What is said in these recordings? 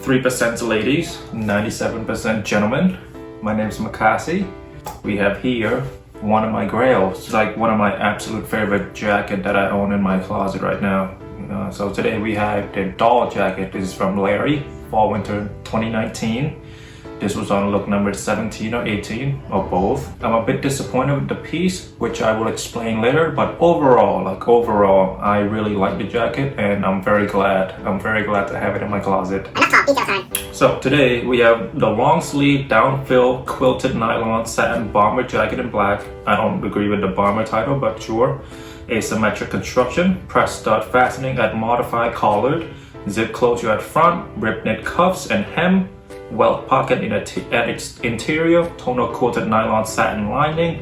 3% ladies, 97% gentlemen. My name is Makasi. We have here one of my grails. It's like one of my absolute favorite jacket that I own in my closet right now. So today we have the doll jacket. This is from Larry, Fall Winter 2019. This was on look number 17 or 18 or both. I'm a bit disappointed with the piece, which I will explain later, but overall, I really like the jacket and I'm very glad to have it in my closet. So today we have the long sleeve down-fill quilted nylon satin bomber jacket in black. I don't agree with the bomber title, but sure. Asymmetric construction, press stud fastening at modified collared, zip closure at front, rib knit cuffs and hem, welt pocket at its interior, tonal coated nylon satin lining,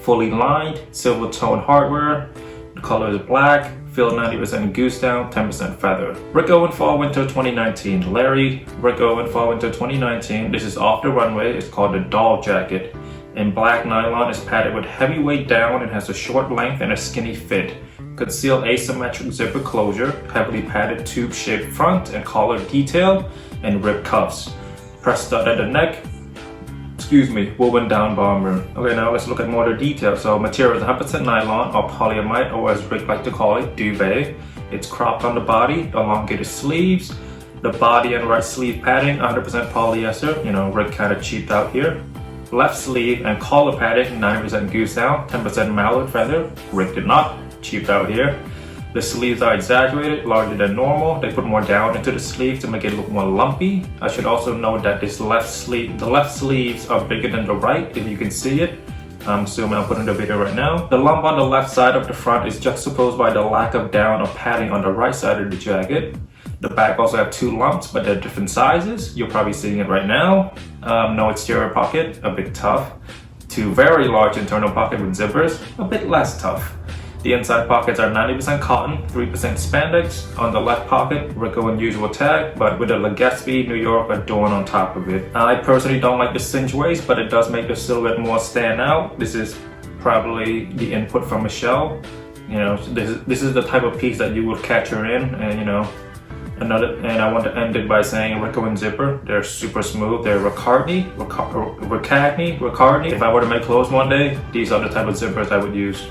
fully lined, silver tone hardware. The color is black, fill 90% goose down, 10% feather. Rick Owens Fall Winter 2019. Larry, Rick Owens Fall Winter 2019. This is off the runway. It's called the doll jacket. In black nylon, is padded with heavy weight down and has a short length and a skinny fit. Concealed asymmetric zipper closure, heavily padded tube shaped front and collar detail, and rib cuffs. Press stud at the neck, woven down bomber. Okay, now let's look at more of the details. So material is 100% nylon or polyamide, or as Rick like to call it, duvet. It's cropped on the body, elongated sleeves. The body and right sleeve padding, 100% polyester. You know, Rick kind of cheaped out here. Left sleeve and collar padding, 90% goose down, 10% mallard feather. Rick did not, cheaped out here. The sleeves are exaggerated, larger than normal. They put more down into the sleeve to make it look more lumpy. I should also note that the left sleeves are bigger than the right, if you can see it. I'm assuming I'll put in the video right now. The lump on the left side of the front is juxtaposed by the lack of down or padding on the right side of the jacket. The back also have two lumps, but they're different sizes. You're probably seeing it right now. No exterior pocket, a bit tough. Two very large internal pocket with zippers, a bit less tough. The inside pockets are 90% cotton, 3% spandex. On the left pocket, Rick Owens usual tag, but with a Legazpi New York adorn on top of it. I personally don't like the cinch waist, but it does make the silhouette more stand out. This is probably the input from Michelle. You know, this is the type of piece that you would catch her in, and you know, and I want to end it by saying Rick Owens zipper. They're super smooth. They're Kagney. If I were to make clothes one day, these are the type of zippers I would use.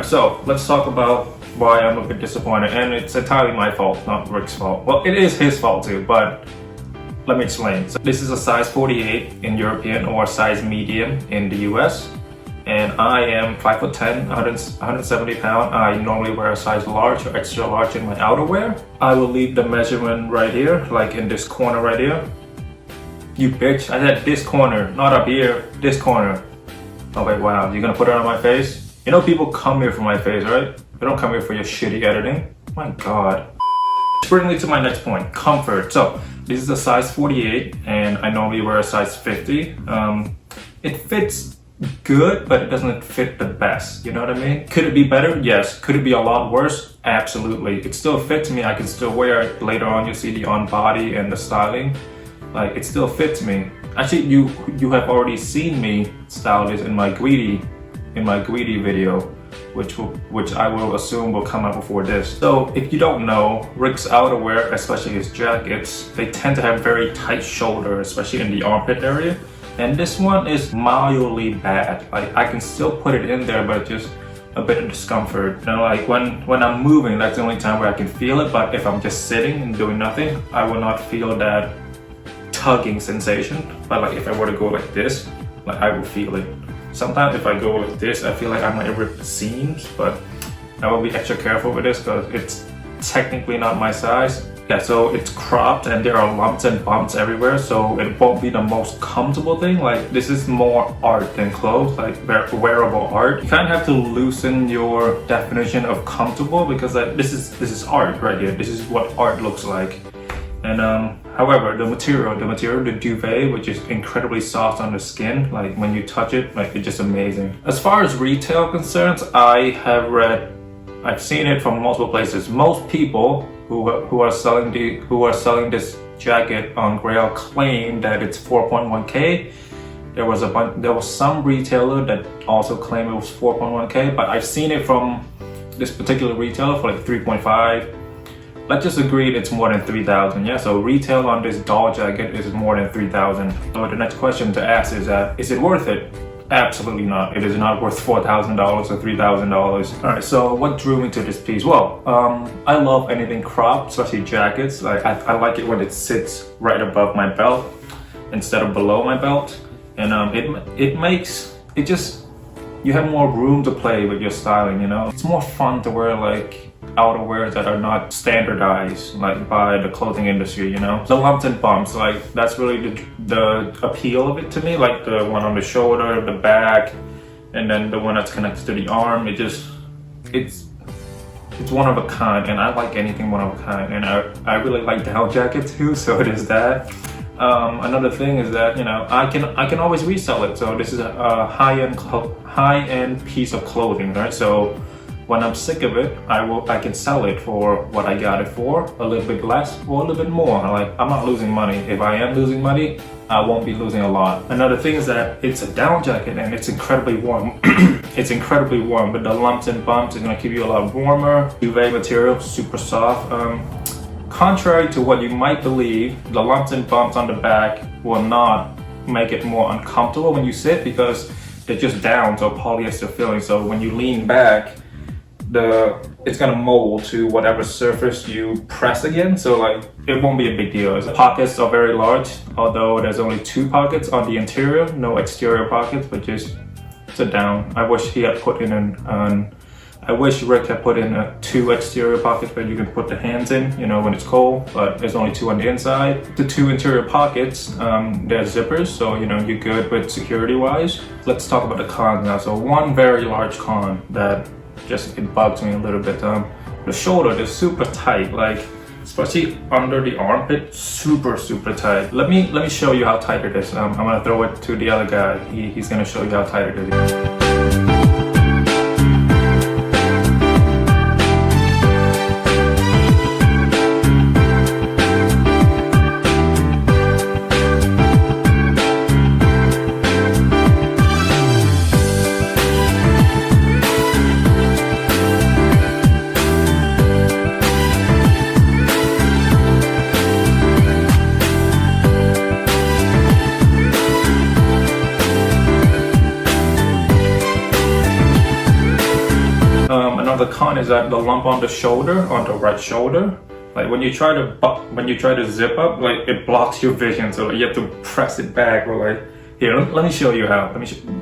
So let's talk about why I'm a bit disappointed, and it's entirely my fault, not Rick's fault. Well, it is his fault too, but let me explain. So this is a size 48 in European or size medium in the US, and I am 5'10", 170 pounds. I normally wear a size large or extra large in my outerwear. I will leave the measurement right here, like in this corner right here. You bitch, I said this corner, not up here, this corner. Oh wait, wow, you're gonna put it on my face? You know people come here for my face, right? They don't come here for your shitty editing. My god. Which brings me to my next point, comfort. So this is a size 48 and I normally wear a size 50. It fits good, but it doesn't fit the best, you know what I mean? Could it be better? Yes. Could it be a lot worse? Absolutely. It still fits me, I can still wear it. Later on you'll see the on body and the styling. Like, it still fits me. Actually, you have already seen me style this in my greedy video, which I will assume will come out before this. So if you don't know, Rick's outerwear, especially his jackets, they tend to have very tight shoulder, especially in the armpit area. And this one is mildly bad. Like, I can still put it in there, but just a bit of discomfort. You know, like when I'm moving, that's the only time where I can feel it. But if I'm just sitting and doing nothing, I will not feel that tugging sensation. But like if I were to go like this, like I will feel it. Sometimes if I go like this, I feel like I might rip the seams, but I will be extra careful with this because it's technically not my size. Yeah, so it's cropped and there are lumps and bumps everywhere, so it won't be the most comfortable thing. Like, this is more art than clothes, like wearable art. You kind of have to loosen your definition of comfortable because like, this is art right here. This is what art looks like. And however, the material, the duvet, which is incredibly soft on the skin, like when you touch it, like it's just amazing. As far as retail concerns, I've seen it from multiple places. Most people who are selling this jacket on Grail claim that it's 4.1K. There was some retailer that also claimed it was 4.1K, but I've seen it from this particular retailer for like 3.5. Let's just agree it's more than 3,000. Yeah, so retail on this doll jacket is more than 3,000. So the next question to ask is it worth it? Absolutely not. It is not worth $4,000 or $3,000. Alright, so what drew me to this piece? Well, I love anything cropped, especially jackets. Like I like it when it sits right above my belt instead of below my belt. And you have more room to play with your styling, you know? It's more fun to wear like outerwear that are not standardized like by the clothing industry, you know? The lumps and bumps, like that's really the appeal of it to me, like the one on the shoulder, the back, and then the one that's connected to the arm. It's one of a kind, and I like anything one of a kind, and I really like down jackets too, so it is that. Another thing is that, you know, I can always resell it. So this is a high-end piece of clothing, right? So when I'm sick of it, I can sell it for what I got it for, a little bit less or a little bit more. Like, I'm not losing money. If I am losing money, I won't be losing a lot. Another thing is that it's a down jacket and it's incredibly warm. It's incredibly warm, but the lumps and bumps is gonna keep you a lot warmer. Duvet material, super soft. Contrary to what you might believe, the lumps and bumps on the back will not make it more uncomfortable when you sit because they're just down to a polyester filling. So when you lean back, it's gonna mold to whatever surface you press again. So like, it won't be a big deal. The pockets are very large, although there's only 2 pockets on the interior, no exterior pockets, but just sit down. I wish he had put in I wish Rick had put in 2 exterior pockets where you can put the hands in, you know, when it's cold, but there's only 2 on the inside. The 2 interior pockets, they're zippers, so, you know, you're good with security-wise. Let's talk about the cons now. So one very large con that it bugs me a little bit. The shoulder is super tight, like, especially under the armpit, super tight. Let me show you how tight it is. I'm gonna throw it to the other guy. He's gonna show you how tight it is. The con is that the lump on the shoulder, on the right shoulder, like when you try to zip up, like it blocks your vision, so like, you have to press it back. Or like, here, let me show you how.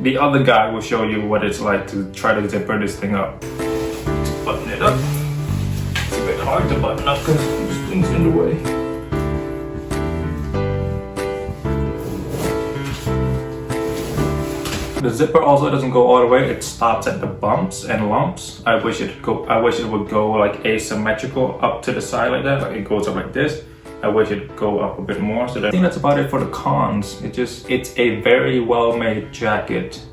The other guy will show you what it's like to try to zipper this thing up. Just button it up. It's a bit hard to button up because this thing's in the way. The zipper also doesn't go all the way. It stops at the bumps and lumps. I wish it would go like asymmetrical up to the side like that. Like it goes up like this. I wish it'd go up a bit more. So I think that's about it for the cons. It's a very well-made jacket.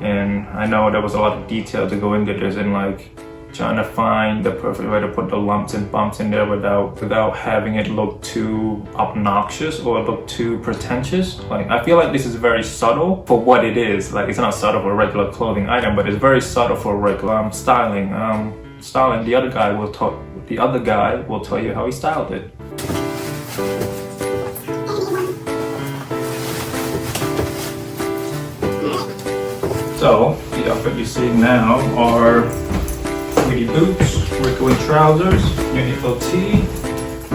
And I know there was a lot of detail to go into this and like trying to find the perfect way to put the lumps and bumps in there without having it look too obnoxious or look too pretentious. Like I feel like this is very subtle for what it is. Like it's not subtle for a regular clothing item, but it's very subtle for regular styling. The other guy will tell you how he styled it. So the outfit you see now are sweaty boots, we're going trousers, uniqlo tee,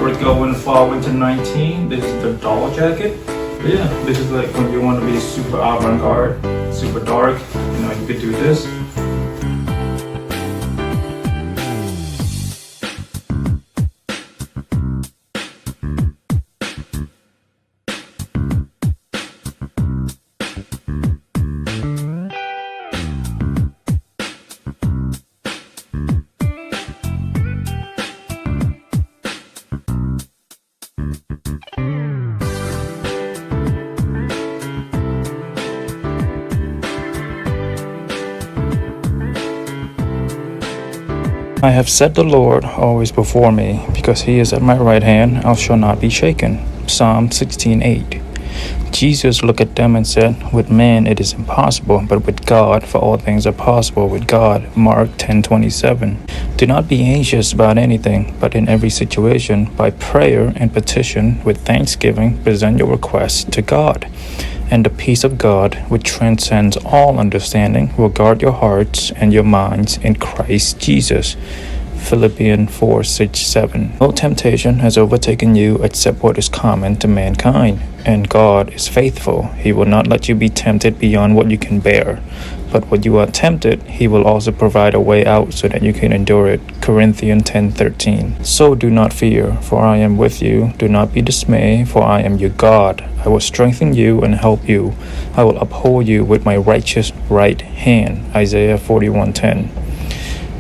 we're going fall winter 19. This is the doll jacket. But yeah, this is like when you want to be super avant-garde, super dark, you know, you could do this. I have set the Lord always before me, because he is at my right hand, I shall not be shaken. Psalm 16:8. Jesus looked at them and said, with man it is impossible, but with God, for all things are possible with God. Mark 10:27. Do not be anxious about anything, but in every situation, by prayer and petition, with thanksgiving, present your requests to God. And the peace of God, which transcends all understanding, will guard your hearts and your minds in Christ Jesus. Philippians 4:6-7. No temptation has overtaken you except what is common to mankind, and God is faithful. He will not let you be tempted beyond what you can bear. But when you are tempted, he will also provide a way out so that you can endure it. Corinthians 10:13. So do not fear, for I am with you. Do not be dismayed, for I am your God. I will strengthen you and help you. I will uphold you with my righteous right hand. Isaiah 41:10.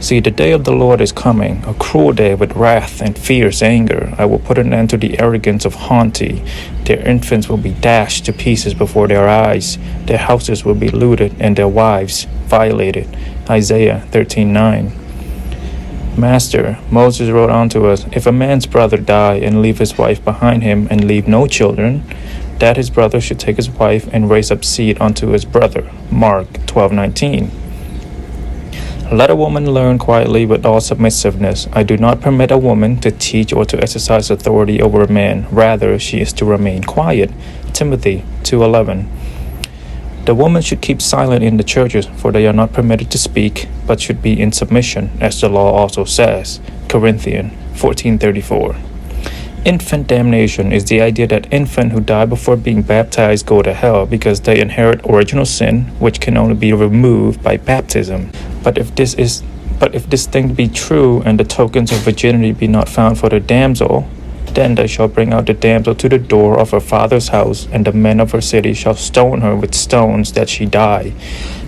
See, the day of the Lord is coming, a cruel day with wrath and fierce anger. I will put an end to the arrogance of haughty. Their infants will be dashed to pieces before their eyes. Their houses will be looted and their wives violated. Isaiah 13:9. Master, Moses wrote unto us, if a man's brother die and leave his wife behind him and leave no children, that his brother should take his wife and raise up seed unto his brother. Mark 12:19. Let a woman learn quietly with all submissiveness. I do not permit a woman to teach or to exercise authority over a man. Rather, she is to remain quiet. Timothy 2:11. The woman should keep silent in the churches, for they are not permitted to speak, but should be in submission, as the law also says. Corinthians 14:34. Infant damnation is the idea that infants who die before being baptized go to hell because they inherit original sin, which can only be removed by baptism. But if this thing be true, and the tokens of virginity be not found for the damsel, then they shall bring out the damsel to the door of her father's house, and the men of her city shall stone her with stones that she die,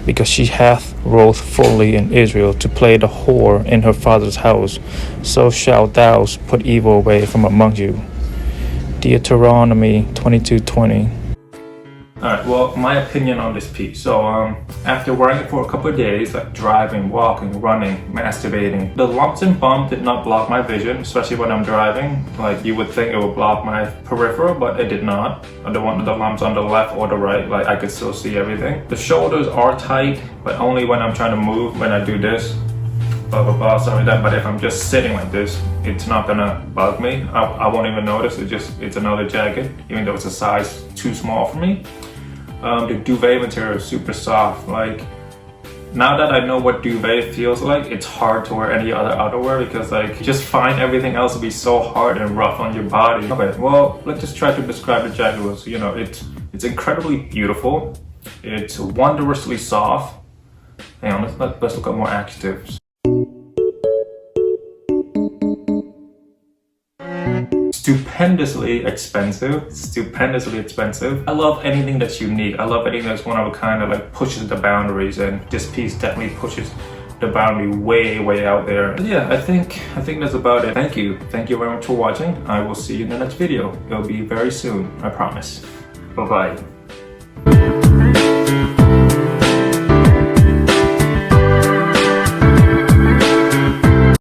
because she hath wrought fully in Israel to play the whore in her father's house. So shalt thou put evil away from among you. Deuteronomy 22:20. Alright, well, my opinion on this piece. So, after wearing it for a couple of days, like driving, walking, running, masturbating, the lumps and bumps did not block my vision, especially when I'm driving. Like, you would think it would block my peripheral, but it did not. The lumps on the left or the right, like, I could still see everything. The shoulders are tight, but only when I'm trying to move, when I do this, blah, blah, blah, stuff like that. But if I'm just sitting like this, it's not gonna bug me. I won't even notice. It's another jacket, even though it's a size too small for me. The duvet material is super soft. Like, now that I know what duvet feels like, it's hard to wear any other outerwear because like, you just find everything else to be so hard and rough on your body. Okay, well, let's just try to describe the jacket. So, you know, it's incredibly beautiful. It's wondrously soft. Hang on, let's look at more adjectives. It's stupendously expensive. Stupendously expensive. I love anything that's unique. I love anything that's one of a kind that like pushes the boundaries, and this piece definitely pushes the boundary way out there. But yeah, I think that's about it. Thank you very much for watching. I will see you in the next video. It'll be very soon, I promise. Bye bye.